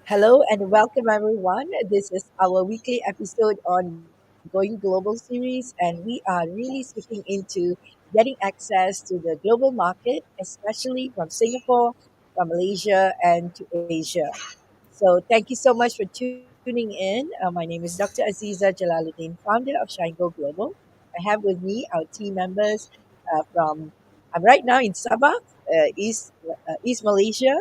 Hello and welcome everyone. This is our weekly episode on Going Global series, and we are really speaking into getting access to the global market, especially from Singapore, from Malaysia, and to Asia. So, thank you so much for tuning in. My name is Dr. Aziza Jalaluddin, founder of Shine Go Global. I have with me our team members from, I'm right now in Sabah, East Malaysia,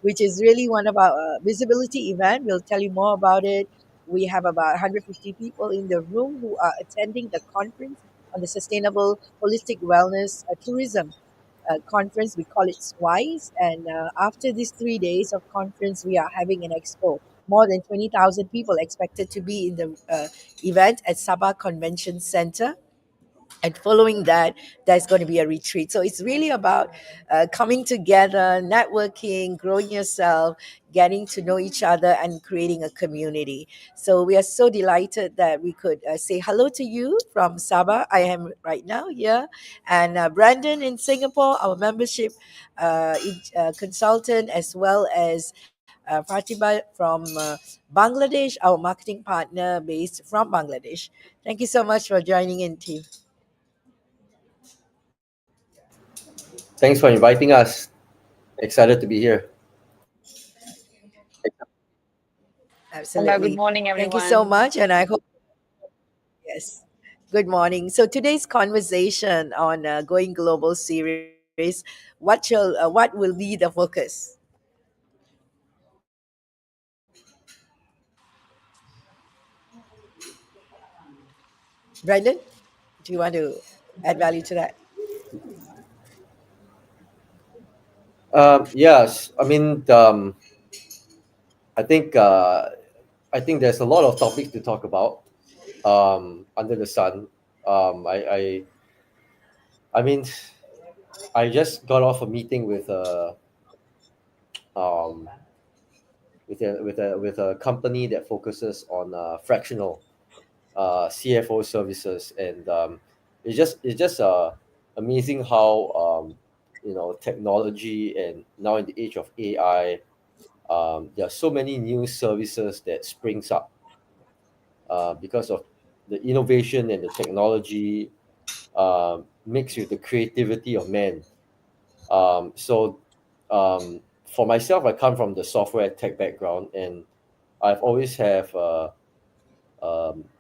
which is really one of our visibility event. We'll tell you more about it. We have about 150 people in the room who are attending the conference on the sustainable holistic wellness tourism conference. We call it SWISE. And after these 3 days of conference, we are having an expo. More than 20,000 people expected to be in the event at Sabah Convention Center, and following that there's going to be a retreat. So it's really about coming together, networking, growing yourself, getting to know each other, and creating a community. So we are so delighted that we could say hello to you from Sabah. I am right now here, and Brandon in Singapore, our membership consultant, as well as Fatima from Bangladesh, our marketing partner based from Bangladesh. Thank you so much for joining in, team. Thanks for inviting us. Excited to be here. Hello, good Absolutely. morning, Thank you so everyone. much. And I hope, yes. Good morning. So today's conversation on Going Global series, what will be the focus? Brandon, do you want to add value to that? Yes, I think I think there's a lot of topics to talk about under the sun. Um, I, I I mean, I just got off a meeting um, with a company that focuses on fractional CFO services, and it's just amazing how technology, and now in the age of AI, there are so many new services that springs up because of the innovation and the technology mixed with the creativity of man. So for myself, I come from the software tech background, and I've always have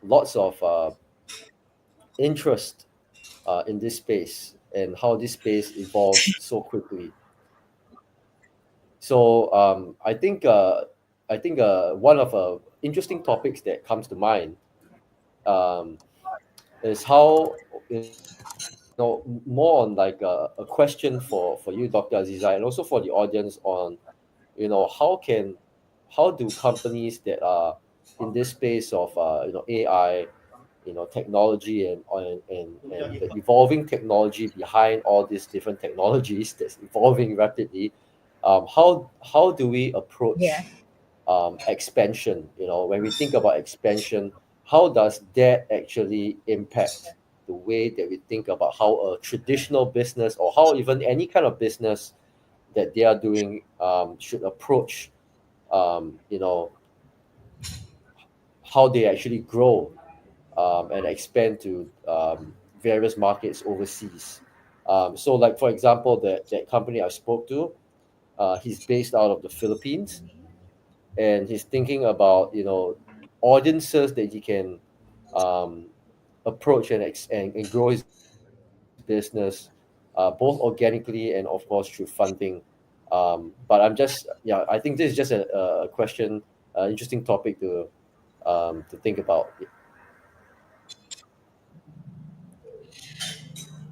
lots of interest in this space and how this space evolves so quickly. So I think one of interesting topics that comes to mind um, is how more on like a question for you, Dr. Aziza, and also for the audience on how do companies that are in this space of AI, technology, and the evolving technology behind all these different technologies that's evolving rapidly, how do we Yeah. approach expansion? When we think about expansion, how does that actually impact the way that we think about how a traditional business, or how even any kind of business that they are doing, should approach how they actually grow and expand to various markets overseas. So, like for example, that company I spoke to, he's based out of the Philippines, and he's thinking about audiences that he can um, approach and grow his business, both organically and of course through funding. But I think this is just a question, interesting topic to think about.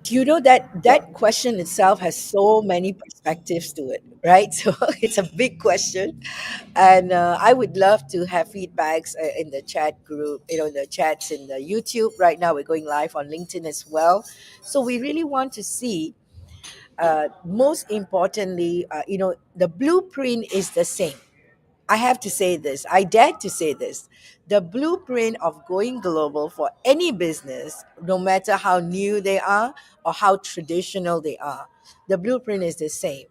Do you know that Yeah. that question itself has so many perspectives to it, right? So it's a big question, and I would love to have feedbacks in the chat group, the chats in the YouTube. Right now, we're going live on LinkedIn as well, so we really want to see. Most importantly, the blueprint is the same. I have to say this. I dare to say this. The blueprint of going global for any business, no matter how new they are or how traditional they are, the blueprint is the same.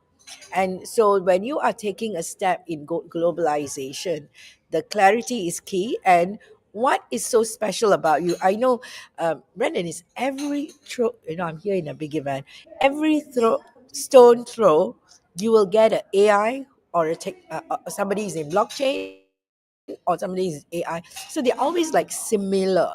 And so when you are taking a step in globalization, the clarity is key. And what is so special about you? I know, Brendan, is I'm here in a big event. Every stone throw, you will get an AI or somebody is in blockchain or somebody is AI. So they're always like similar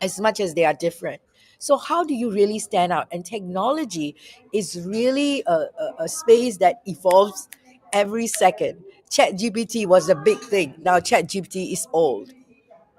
as much as they are different. So how do you really stand out? And technology is really a space that evolves every second. Chat GPT was a big thing. Now Chat GPT is old.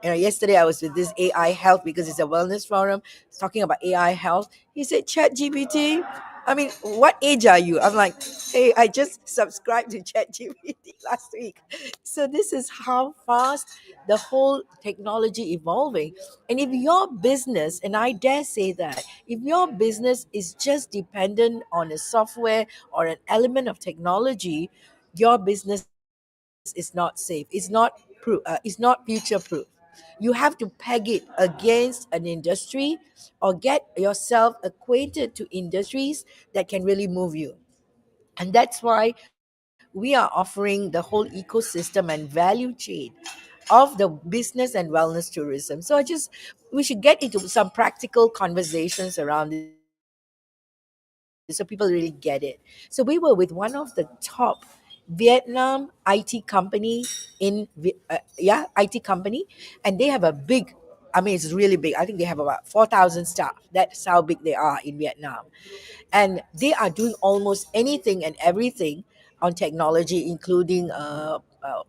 Yesterday I was with this AI health because it's a wellness forum talking about AI health. He said, Chat GPT. I mean, what age are you? I'm like, hey, I just subscribed to Chat GPT last week. So this is how fast the whole technology evolving. And if your business, and I dare say that, if your business is just dependent on a software or an element of technology, your business is not safe. It's not future proof. You have to peg it against an industry or get yourself acquainted to industries that can really move you. And that's why we are offering the whole ecosystem and value chain of the business and wellness tourism. So we should get into some practical conversations around this so people really get it. So we were with one of the top Vietnam IT company IT company, and they have a big, I mean, it's really big. I think they have about 4,000 staff. That's how big they are in Vietnam. And they are doing almost anything and everything on technology, including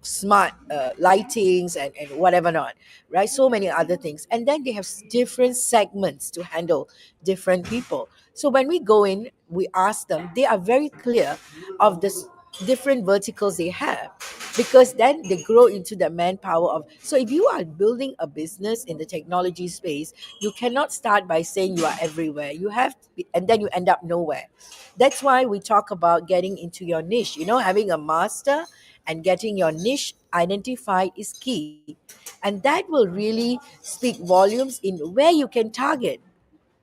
smart lightings and whatever not, right? So many other things. And then they have different segments to handle different people. So when we go in, we ask them, they are very clear of this different verticals they have, because then they grow into the manpower of. So if you are building a business in the technology space, you cannot start by saying you are everywhere. You have to be, and then you end up nowhere. That's why we talk about getting into your niche. Having a master and getting your niche identified is key. And that will really speak volumes in where you can target,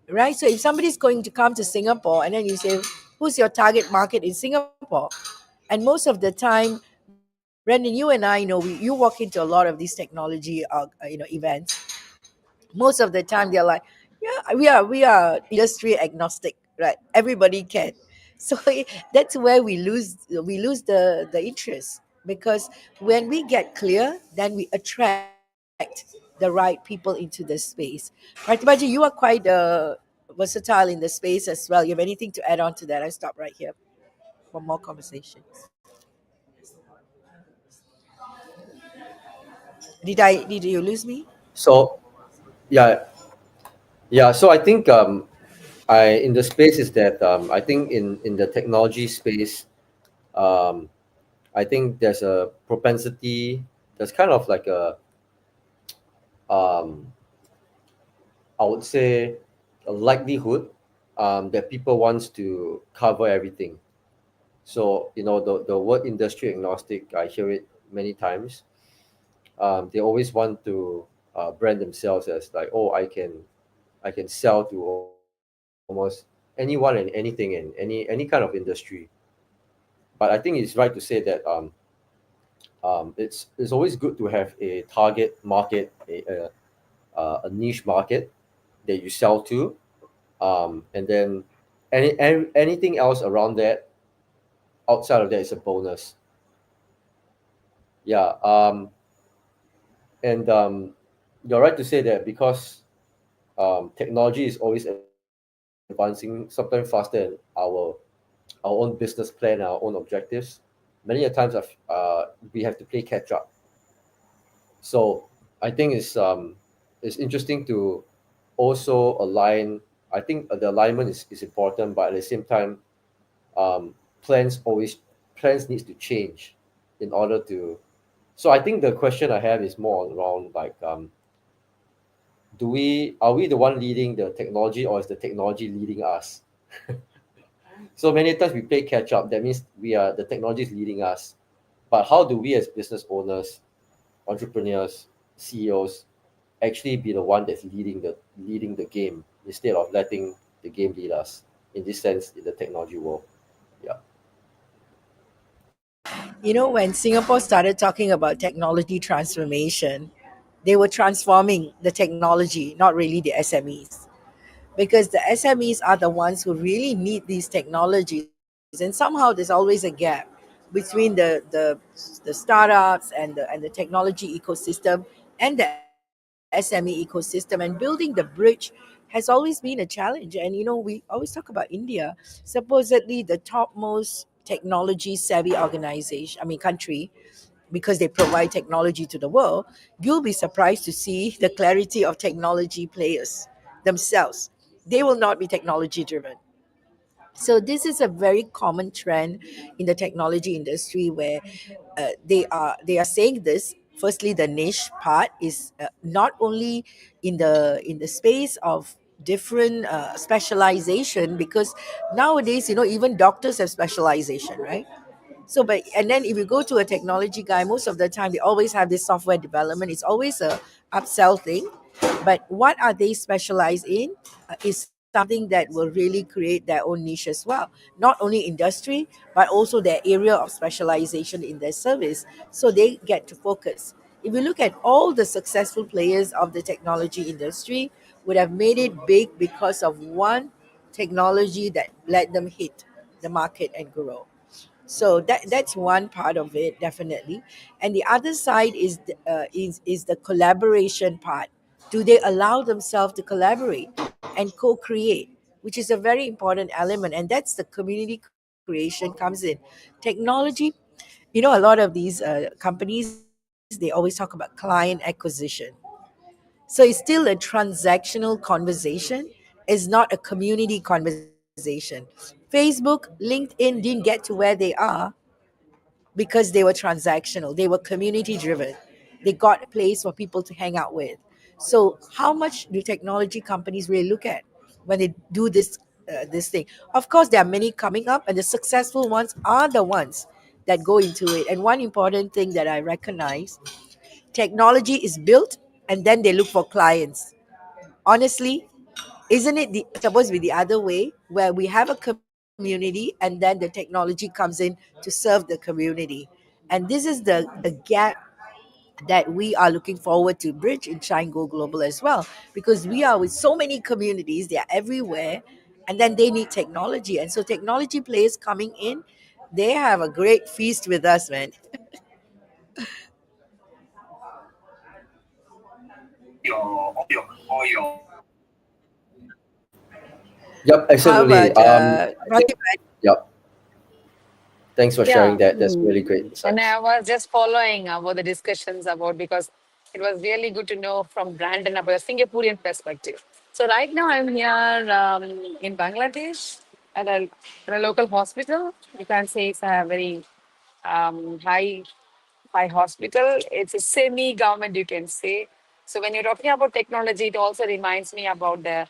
right? So if somebody's going to come to Singapore and then you say, who's your target market in Singapore? And most of the time, Brendan, you and I know, you walk into a lot of these technology events. Most of the time they're like, yeah, we are industry agnostic, right? Everybody can. So that's where we lose the interest, because when we get clear, then we attract the right people into the space, right? Tibaji, you are quite versatile in the space as well. You have anything to add on to that? I stop right here for more conversations. Did you lose me? So yeah, yeah. So I think I in the space is that I think in the technology space, um, I think there's a propensity. There's kind of like a um, I would say a likelihood that people wants to cover everything. So the word industry agnostic, I hear it many times. They always want to brand themselves as like, oh, I can sell to almost anyone and anything in any kind of industry. But I think it's right to say that it's always good to have a target market, a niche market that you sell to, and then anything else around that, outside of that, is a bonus. Yeah, and you're right to say that because technology is always advancing, sometimes faster than our own business plan, our own objectives. Many a times, we have to play catch up. So I think it's interesting to also align. I think the alignment is important, but at the same time, um, plans needs to change in order to. So I think the question I have is more around like, do we are we the one leading the technology, or is the technology leading us? So many times we play catch up. That means the technology is leading us. But how do we as business owners, entrepreneurs, CEOs actually be the one that's leading the game instead of letting the game lead us, in this sense, in the technology world? Yeah. When Singapore started talking about technology transformation, they were transforming the technology, not really the SMEs. Because the SMEs are the ones who really need these technologies, and somehow there's always a gap between the startups and the technology ecosystem and the SME ecosystem, and building the bridge has always been a challenge. And we always talk about India, supposedly the topmost technology savvy organization, I mean country, because they provide technology to the world. You'll be surprised to see the clarity of technology players themselves. They will not be technology driven. So this is a very common trend in the technology industry where they are saying this. Firstly, the niche part is not only in the space of different specialization, because nowadays even doctors have specialization, right? So, but and then if you go to a technology guy, most of the time they always have this software development. It's always a upsell thing. But what are they specialized in is something that will really create their own niche as well. Not only industry, but also their area of specialization in their service. So they get to focus. If you look at all the successful players of the technology industry, would have made it big because of one technology that let them hit the market and grow. So that's one part of it, definitely. And the other side is the collaboration part. Do they allow themselves to collaborate and co-create, which is a very important element, and that's the community creation comes in. Technology, a lot of these companies, they always talk about client acquisition. So it's still a transactional conversation, is not a community conversation. Facebook, LinkedIn didn't get to where they are because they were transactional, they were community driven. They got a place for people to hang out with. So how much do technology companies really look at when they do this thing? Of course, there are many coming up, and the successful ones are the ones that go into it. And one important thing that I recognize, technology is built and then they look for clients. Honestly, isn't it supposed to be the other way, where we have a community and then the technology comes in to serve the community? And this is the gap that we are looking forward to bridge in Shine Go Global as well, because we are with so many communities, they are everywhere, and then they need technology. And so technology players coming in, they have a great feast with us, man. Yep, How absolutely. about I think, Rathiba? yep. Thanks for sharing Yeah. that. That's really great And insights. I was just following about the discussions about because it was really good to know from Brandon about the Singaporean perspective. So right now I'm here in Bangladesh at a local hospital. You can say it's a very high hospital. It's a semi-government, you can say. So when you're talking about technology, it also reminds me about the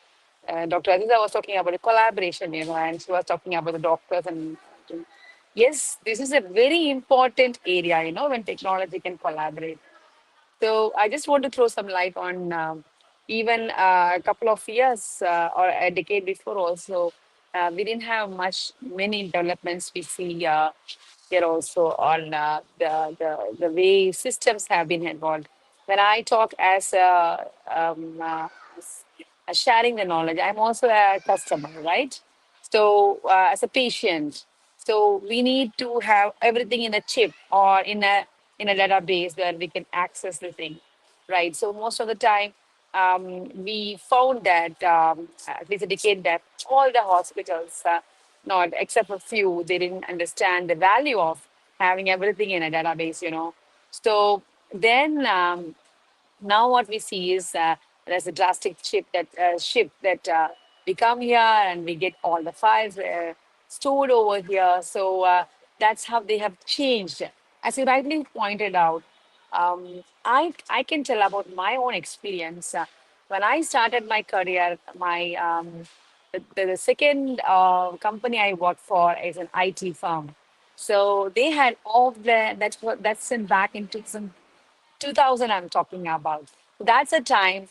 Dr. Aziza was talking about the collaboration, and she was talking about the doctors and yes, this is a very important area, when technology can collaborate. So I just want to throw some light on even a couple of years or a decade before also, we didn't have many developments we see here also on the way systems have been involved. When I talk as sharing the knowledge, I'm also a customer, right? So as a patient, so we need to have everything in a chip or in a database where we can access the thing, right? So most of the time, we found that at least a decade that all the hospitals, not except for few, they didn't understand the value of having everything in a database. So then now what we see is there's a drastic shift that we come here and we get all the files stored over here. So that's how they have changed. As you rightly pointed out, I can tell about my own experience. When I started my career, my the second company I worked for is an IT firm. So they had all that's in back in 2000 I'm talking about. That's a time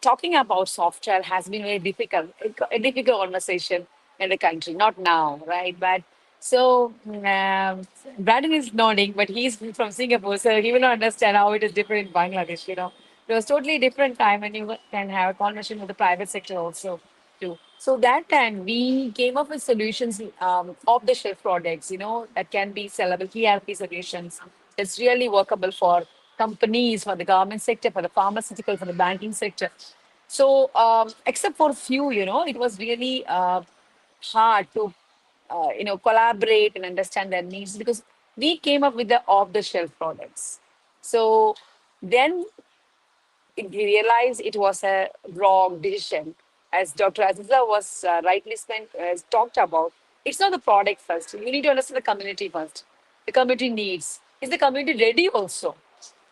talking about software has been very difficult, a difficult conversation in the country, not now, right? But So Brandon is nodding, but he's from Singapore, so he will not understand how it is different in Bangladesh. It was totally different time, and you can have a conversation with the private sector also too. So that time we came up with solutions, off the shelf products, that can be sellable ERP solutions. It's really workable for companies, for the government sector, for the pharmaceutical, for the banking sector. So except for few, it was really hard to collaborate and understand their needs because we came up with the off the shelf products. So then we realized it was a wrong decision. As Dr. Aziza was rightly talked about, it's not the product first. You need to understand the community first. The community needs. Is the community ready also?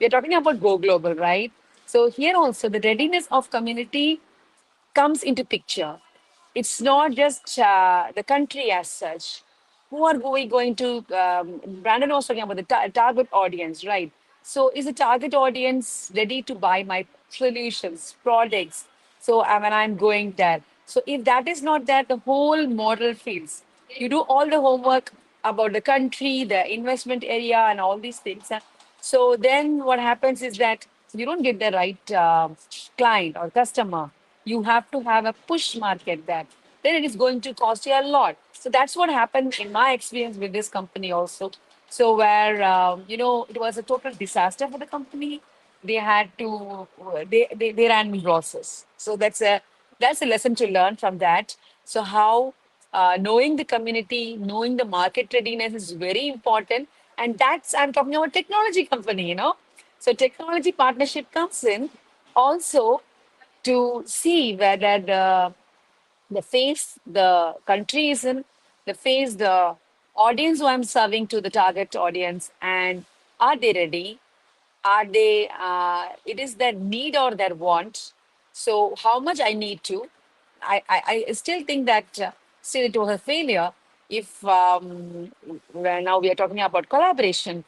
We are talking about Go Global, right? So here also the readiness of community comes into picture. It's not just the country as such. Who are we going to? Brandon was talking about the target audience, right? So, is the target audience ready to buy my solutions, products? So, when I'm going there. So, if that is not there, the whole model fails. You do all the homework about the country, the investment area, and all these things. So, then what happens is that you don't get the right client or customer. You have to have a push market there. Then it is going to cost you a lot. So that's what happened in my experience with this company also. So where it was a total disaster for the company. They had to they ran losses. So that's a lesson to learn from that. So how knowing the community, knowing the market readiness is very important. And that's I'm talking about technology company. So technology partnership comes in also to see whether the phase the country is in, the phase the audience who I'm serving to the target audience, and are they ready? Are they? It is their need or their want. So how much I need to? I still think that still it was a failure. If well, now we are talking about collaboration,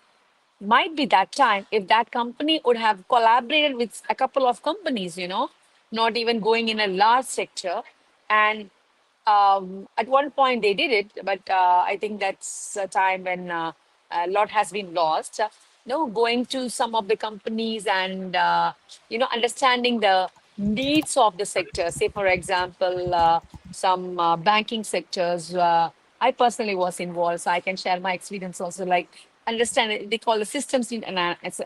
might be that time if that company would have collaborated with a couple of companies, not even going in a large sector. And at one point they did it, but I think that's a time when a lot has been lost. No, going to some of the companies and understanding the needs of the sector. Say, for example, some banking sectors. I personally was involved, so I can share my experience also. Like understand they call the systems need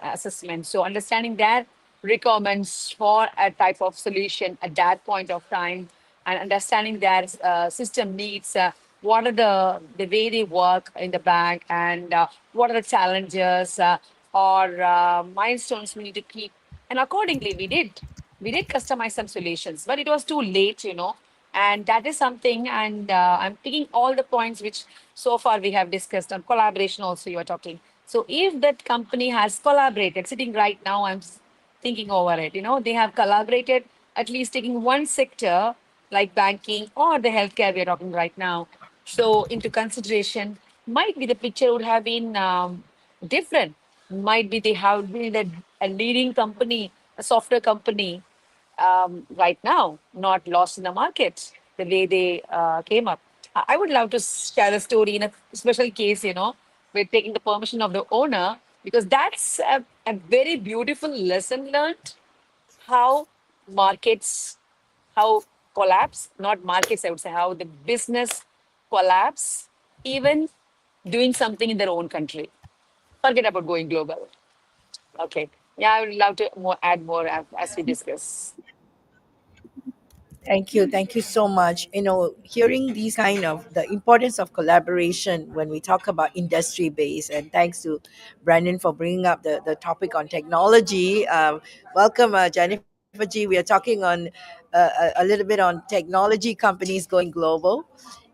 assessment. So understanding their requirements for a type of solution at that point of time and understanding their system needs. What are the way they work in the bank and what are the challenges or milestones we need to keep. And accordingly, we did customize some solutions, but it was too late. And that is something, and I'm picking all the points which so far we have discussed on collaboration. Also, you are talking. So, if that company has collaborated, sitting right now, I'm thinking over it. They have collaborated, at least taking one sector like banking or the healthcare we are talking right now. So, into consideration, might be the picture would have been different. Might be they have been a leading company, a software company right now, not lost in the market the way they came up. I would love to share a story in a special case, with taking the permission of the owner, because that's a very beautiful lesson learned how markets, how collapse, not markets, I would say, how the business collapse, even doing something in their own country. Forget about going global. Okay. Yeah, I would love to add more as we discuss. Thank you. Thank you so much. Hearing these kind of the importance of collaboration when we talk about industry base, and thanks to Brandon for bringing up the topic on technology. Welcome, Jennifer G. We are talking on a little bit on technology companies going global.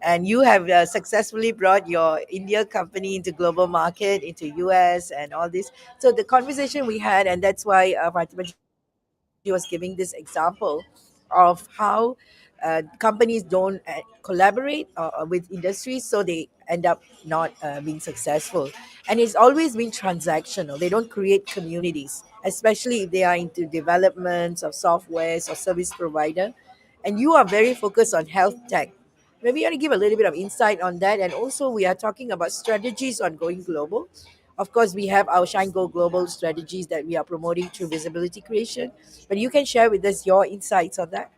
And you have successfully brought your India company into global market, into US and all this. So the conversation we had, and that's why Fatima Ji was giving this example of how companies don't collaborate with industries, so they end up not being successful. And it's always been transactional. They don't create communities, especially if they are into developments of softwares or service provider. And you are very focused on health tech, Maybe you want to give a little bit of insight on that. And also, we are talking about strategies on going global. Of course, we have our Shine Go Global strategies that we are promoting through visibility creation. But you can share with us your insights on that.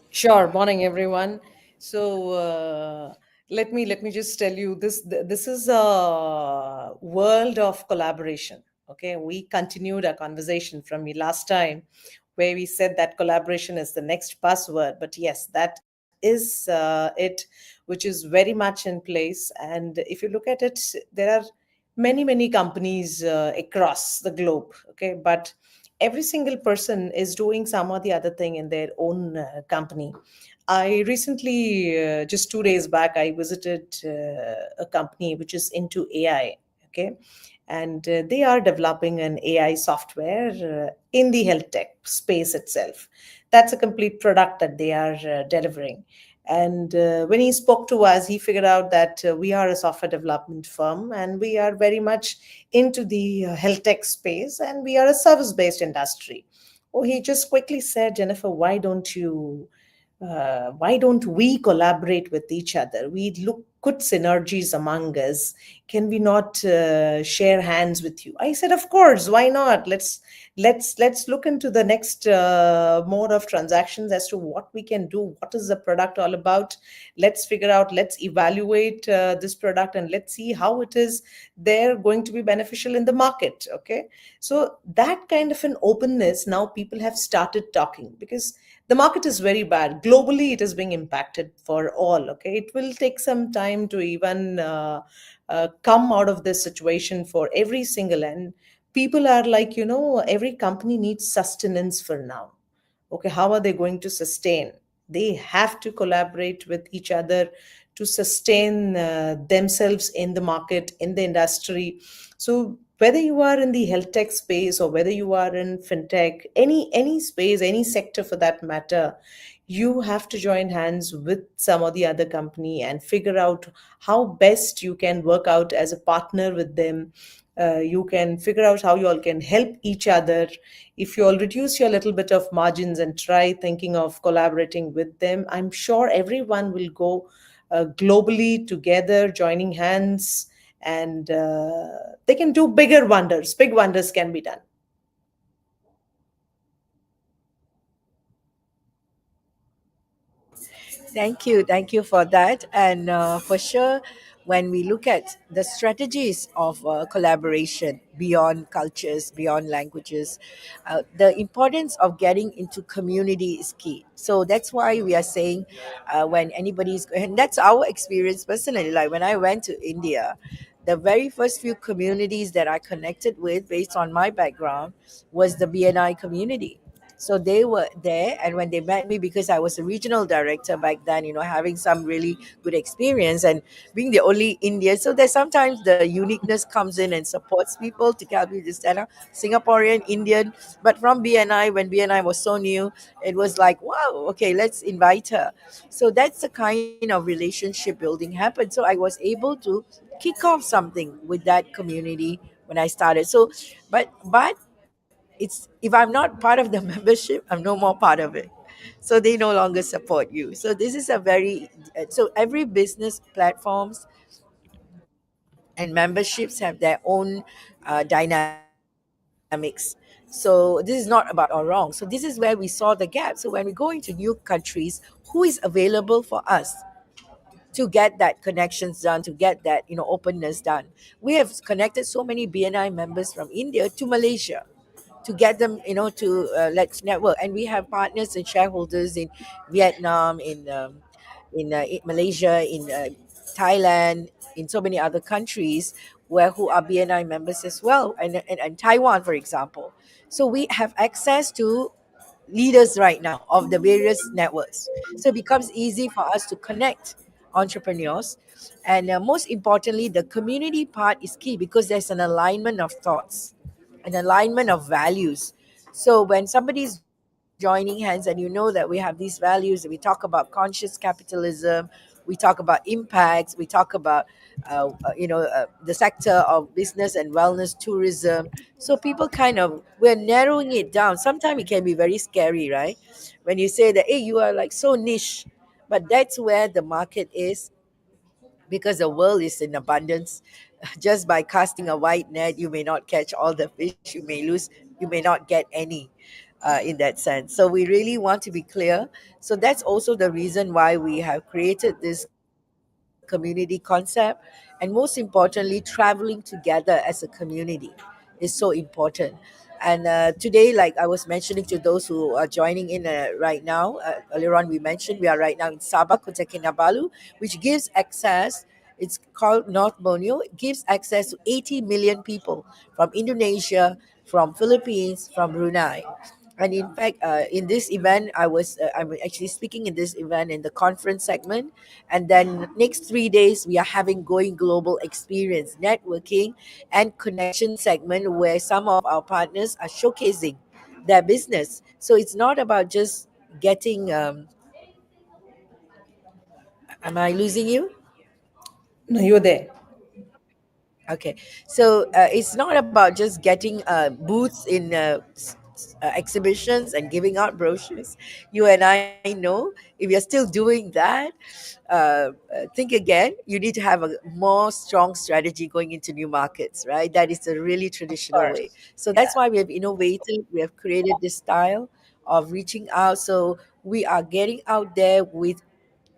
Sure. Morning, everyone. So let me just tell you this. This is a world of collaboration. Okay, we continued our conversation from the last time, where we said that collaboration is the next buzzword. But yes, that is it, which is very much in place. And if you look at it, there are many companies across the globe. Okay, but every single person is doing some or the other thing in their own company. I recently, just 2 days back, I visited a company which is into AI. Okay. And they are developing an AI software in the health tech space itself. That's a complete product that they are delivering. And when he spoke to us, he figured out that we are a software development firm and we are very much into the health tech space and we are a service based industry. Oh, he just quickly said, Jennifer, why don't we collaborate with each other? We look good synergies among us. Can we not share hands with you? I said, of course, why not? Let's look into the next mode of transactions as to what we can do. What is the product all about? Let's figure out. Let's evaluate this product and let's see how it is they're going to be beneficial in the market. Okay, so that kind of an openness, now people have started talking because the market is very bad globally. It is being impacted for all. Okay, it will take some time to even come out of this situation for every single, and people are like, every company needs sustenance for now. Okay, how are they going to sustain? They have to collaborate with each other to sustain themselves in the market, in the industry. So whether you are in the health tech space or whether you are in fintech, any space, any sector for that matter, you have to join hands with some or the other company and figure out how best you can work out as a partner with them. You can figure out how you all can help each other. If you all reduce your little bit of margins and try thinking of collaborating with them, I'm sure everyone will go globally together, joining hands, and they can do bigger wonders. Big wonders can be done. Thank you for that. And for sure, when we look at the strategies of collaboration beyond cultures, beyond languages, the importance of getting into community is key. So that's why we are saying when anybody's, and that's our experience personally. Like when I went to India, the very first few communities that I connected with based on my background was the BNI community. So they were there, and when they met me, because I was a regional director back then, having some really good experience and being the only Indian, so there's sometimes the uniqueness comes in and supports people to help you to stand out. Singaporean, Indian, but from BNI, when BNI was so new, it was like, wow, okay, let's invite her. So that's the kind of relationship building happened. So I was able to kick off something with that community when I started. So, but it's if I'm not part of the membership, I'm no more part of it. So they no longer support you. So this is a very so every business platforms and memberships have their own dynamics. So this is not about right or wrong. So this is where we saw the gap. So when we go into new countries, who is available for us to get that connections done, to get that openness done? We have connected so many BNI members from India to Malaysia to get them, to let's network. And we have partners and shareholders in Vietnam, in Malaysia, in Thailand, in so many other countries where who are BNI members as well, and Taiwan, for example. So we have access to leaders right now of the various networks. So it becomes easy for us to connect entrepreneurs. And most importantly, the community part is key because there's an alignment of thoughts, an alignment of values. So when somebody is joining hands and you know that we have these values, we talk about conscious capitalism, we talk about impacts, we talk about the sector of business and wellness tourism. So people kind of, we're narrowing it down. Sometimes it can be very scary, right? When you say that, hey, you are like so niche, But that's where the market is, because the world is in abundance. Just by casting a wide net, you may not catch all the fish, you may lose, you may not get any, in that sense. So we really want to be clear. So that's also the reason why we have created this community concept. And most importantly, traveling together as a community is so important. And today, like I was mentioning to those who are joining in right now, earlier on we mentioned we are right now in Sabah, Kota Kinabalu, which gives access. It's called North Borneo. It gives access to 80 million people from Indonesia, from Philippines, from Brunei. And in fact, in this event, I'm actually speaking in this event in the conference segment. And then next 3 days, we are having Going Global Experience, networking and connection segment, where some of our partners are showcasing their business. So it's not about just getting. Am I losing you? No, you're there. Okay, so it's not about just getting booths in exhibitions and giving out brochures. You and I know if you're still doing that, think again. You need to have a more strong strategy going into new markets, right? That is a really Of traditional way. course. So that's Yeah. why we have innovated, we have created this style of reaching out. So we are getting out there with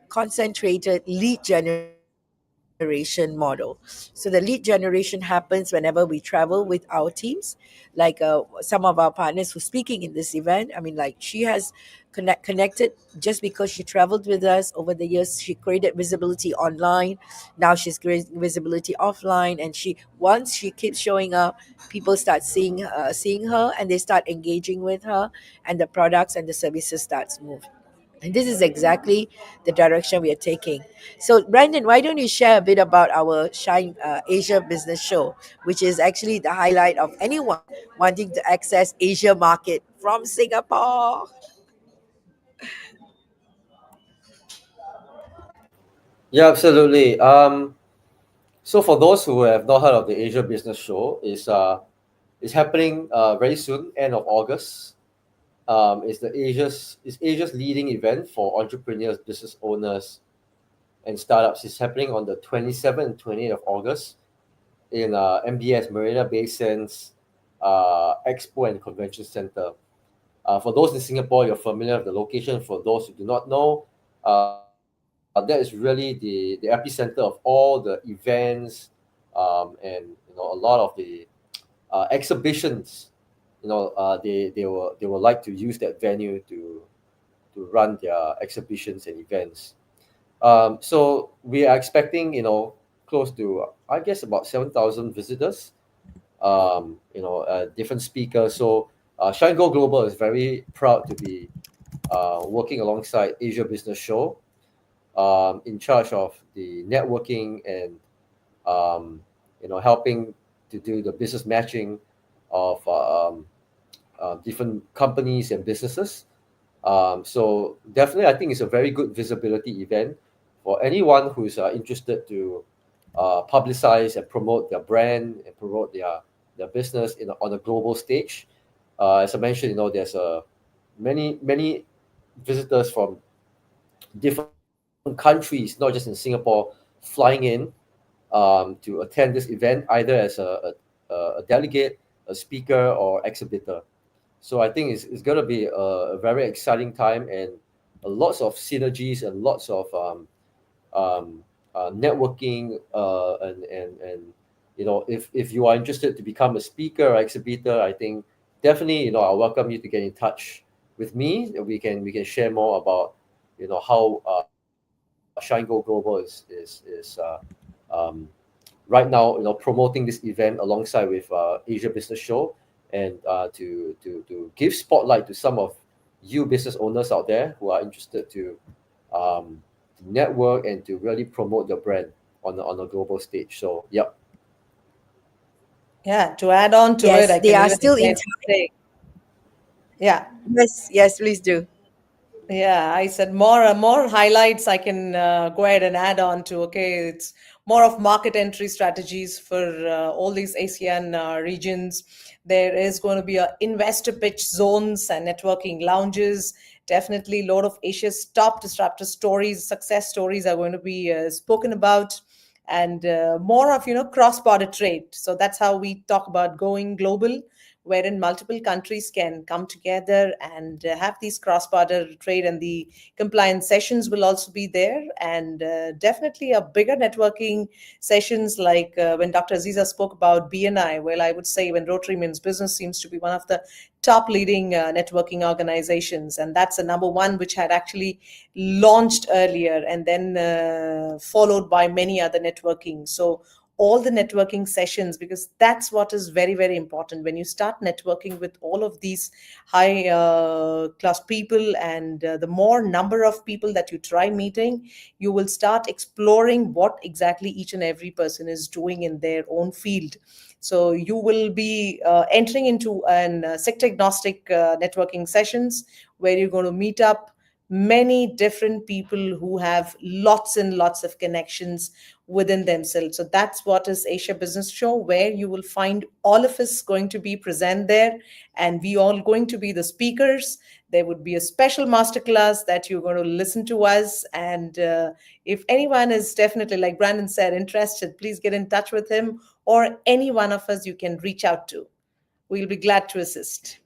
concentrated lead generation model. So the lead generation happens whenever we travel with our teams. Like some of our partners who's speaking in this event. I mean, like she has connected just because she traveled with us over the years. She created visibility online. Now she's creating visibility offline, and she once she keeps showing up, people start seeing her, and they start engaging with her, and the products and the services starts moving. And this is exactly the direction we are taking. So, Brandon, why don't you share a bit about our Shine Asia Business Show, which is actually the highlight of anyone wanting to access Asia market from Singapore? Yeah, absolutely. So for those who have not heard of the Asia Business Show, is happening very soon, end of August. Is Asia's leading event for entrepreneurs, business owners, and startups. Is happening on the 27th and 28th of August in MBS Marina Bay Sands Expo and Convention Center. For those in Singapore, you're familiar with the location. For those who do not know, that is really the epicenter of all the events, and a lot of the exhibitions. They will like to use that venue to run their exhibitions and events. So we are expecting, close to, I guess, about 7,000 visitors. Different speakers. So Shine Go Global is very proud to be working alongside Asia Business Show, in charge of the networking and helping to do the business matching of different companies and businesses. So definitely, I think it's a very good visibility event for anyone who's interested to publicize and promote their brand and promote their business on a global stage. As I mentioned, there's many visitors from different countries, not just in Singapore, flying in to attend this event, either as a delegate, a speaker, or exhibitor. So I think it's going to be a very exciting time, and lots of synergies and lots of networking, and if you are interested to become a speaker or exhibitor, I think definitely I welcome you to get in touch with me. We can share more about how Shine Go Global is right now promoting this event alongside with Asia Business Show, and to give spotlight to some of you business owners out there who are interested to network and to really promote your brand on a global stage. So yep. Yeah. To add on to it, Yes, I they can are even still in say, time. yeah. Yes, yes, please do. Yeah, I said more highlights I can go ahead and add on to. Okay, it's more of market entry strategies for all these ASEAN regions. There is going to be a investor pitch zones and networking lounges, Definitely, a lot of Asia's top disruptor stories, success stories are going to be spoken about, and more of cross-border trade. So that's how we talk about going global, wherein multiple countries can come together and have these cross-border trade, and the compliance sessions will also be there, and definitely a bigger networking sessions like when Dr. Aziza spoke about BNI. Well, I would say when Rotary Men's Business seems to be one of the top leading networking organizations, and that's the number one which had actually launched earlier and then followed by many other networking. So all the networking sessions, because that's what is very very important when you start networking with all of these high class people, and the more number of people that you try meeting, you will start exploring what exactly each and every person is doing in their own field. So you will be entering into an sector agnostic networking sessions where you're going to meet up many different people who have lots and lots of connections within themselves. So that's what is Asia Business Show, where you will find all of us going to be present there, and we all going to be the speakers. There would be a special masterclass that you're going to listen to us, and if anyone is definitely, like Brandon said, interested, please get in touch with him or any one of us you can reach out to. We'll be glad to assist.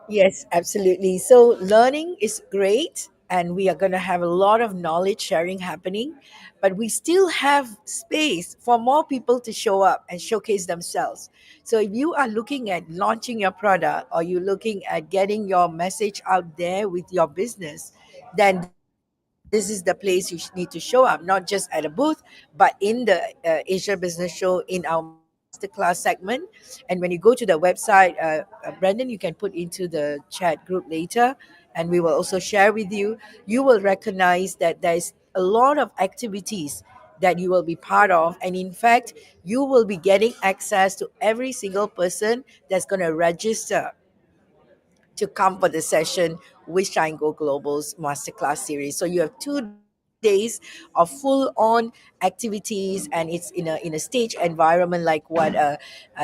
Yes, absolutely. So learning is great, and we are going to have a lot of knowledge sharing happening, but we still have space for more people to show up and showcase themselves. So if you are looking at launching your product, or you're looking at getting your message out there with your business, then this is the place you need to show up, not just at a booth, but in the Asia Business Show in our masterclass segment. And when you go to the website, Brandon, you can put into the chat group later, and we will also share with you. You will recognize that there's a lot of activities that you will be part of, and in fact, you will be getting access to every single person that's going to register to come for the session with Shine Go Global's masterclass series. So you have 2 days of full on activities, and it's in a stage environment like what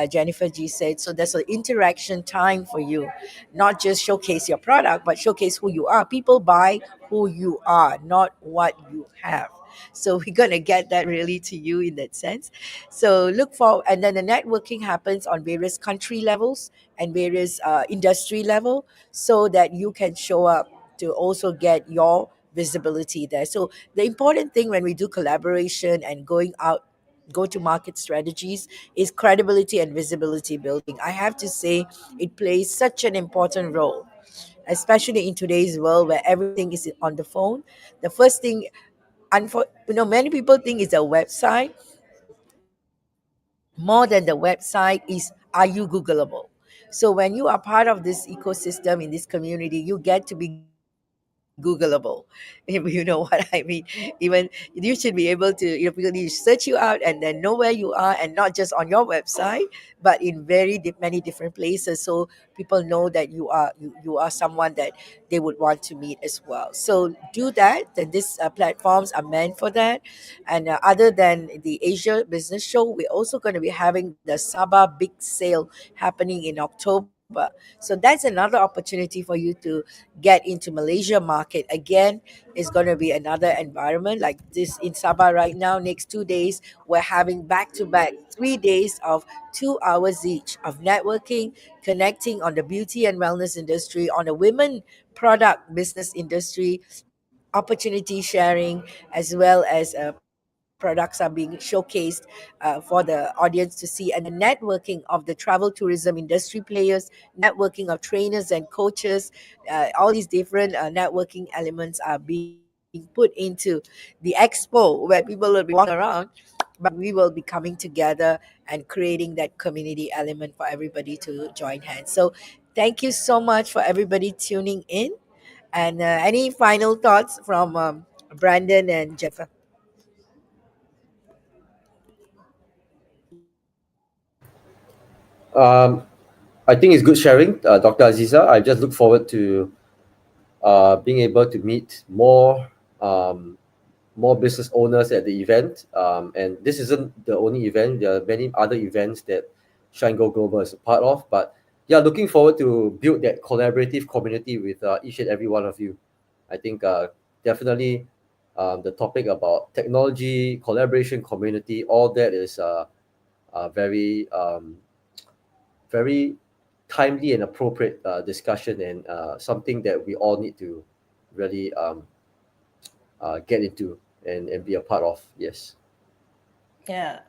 Jennifer G said. So there's an interaction time for you, not just showcase your product, but showcase who you are. People buy who you are, not what you have. So we're gonna get that really to you in that sense. So look for, and then the networking happens on various country levels and various industry level, so that you can show up to also get your visibility there. So the important thing when we do collaboration and going out, go to market strategies, is credibility and visibility building. I have to say it plays such an important role, especially in today's world where everything is on the phone. The first thing, many people think it's a website. More than the website is, are you Googleable? So when you are part of this ecosystem in this community, you get to be Googleable. If you know what I mean. Even you should be able to, people need to search you out and then know where you are, and not just on your website, but in many different places. So people know that you are someone that they would want to meet as well. So do that. Then these platforms are meant for that. And other than the Asia Business Show, we're also going to be having the Sabah Big Sale happening in October. So that's another opportunity for you to get into Malaysia market. Again, it's going to be another environment like this in Sabah right now. Next 2 days, we're having back to back 3 days of 2 hours each of networking, connecting on the beauty and wellness industry, on the women product business industry, opportunity sharing, as well as products are being showcased for the audience to see, and the networking of the travel tourism industry players, networking of trainers and coaches. All these different networking elements are being put into the expo where people will be walking around, but we will be coming together and creating that community element for everybody to join hands. So thank you so much for everybody tuning in. And any final thoughts from Brandon and Jennifer? Um, I think it's good sharing, Dr. Aziza. I just look forward to being able to meet um, more business owners at the event. And this isn't the only event. There are many other events that Shine Go Global is a part of. But yeah, looking forward to build that collaborative community with each and every one of you. I think definitely the topic about technology, collaboration, community, all that is very very timely and appropriate discussion, and something that we all need to really get into and be a part of. Yes. Yeah.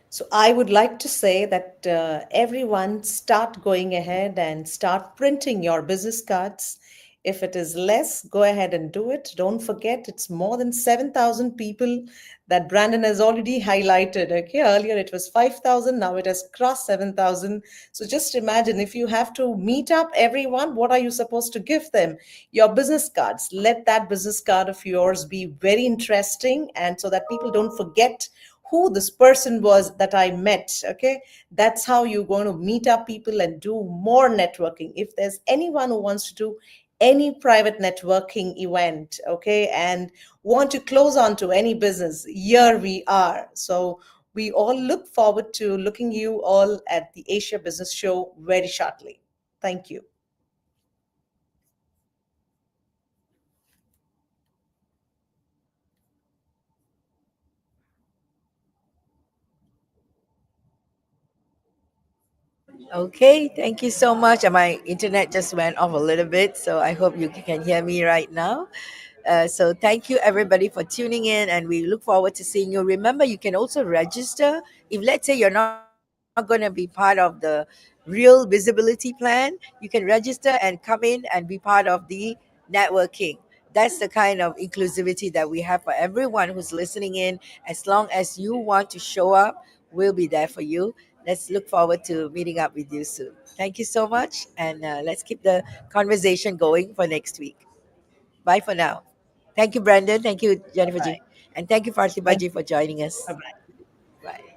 So I would like to say that everyone start going ahead and start printing your business cards. If it is less, go ahead and do it. Don't forget, it's more than 7,000 people that Brandon has already highlighted. Okay, earlier it was 5,000, now it has crossed 7,000. So just imagine if you have to meet up everyone, what are you supposed to give them? Your business cards. Let that business card of yours be very interesting, and so that people don't forget who this person was that I met. Okay, that's how you're going to meet up people and do more networking. If there's anyone who wants to do any private networking event, okay, and want to close on to any business, here we are. So we all look forward to looking you all at the Asia Business Show very shortly. Thank you. Okay, thank you so much. And my internet just went off a little bit, so I hope you can hear me right now. So thank you everybody for tuning in, and we look forward to seeing you. Remember, you can also register if, let's say, you're not going to be part of the real visibility plan. You can register and come in and be part of the networking. That's the kind of inclusivity that we have for everyone who's listening in. As long as you want to show up, we'll be there for you. Let's look forward to meeting up with you soon. Thank you so much, and let's keep the conversation going for next week. Bye for now. Thank you, Brandon. Thank you, Bye Jennifer bye. G. And thank you, Farsi Thank Baji, you. for joining Bye us. bye. Bye.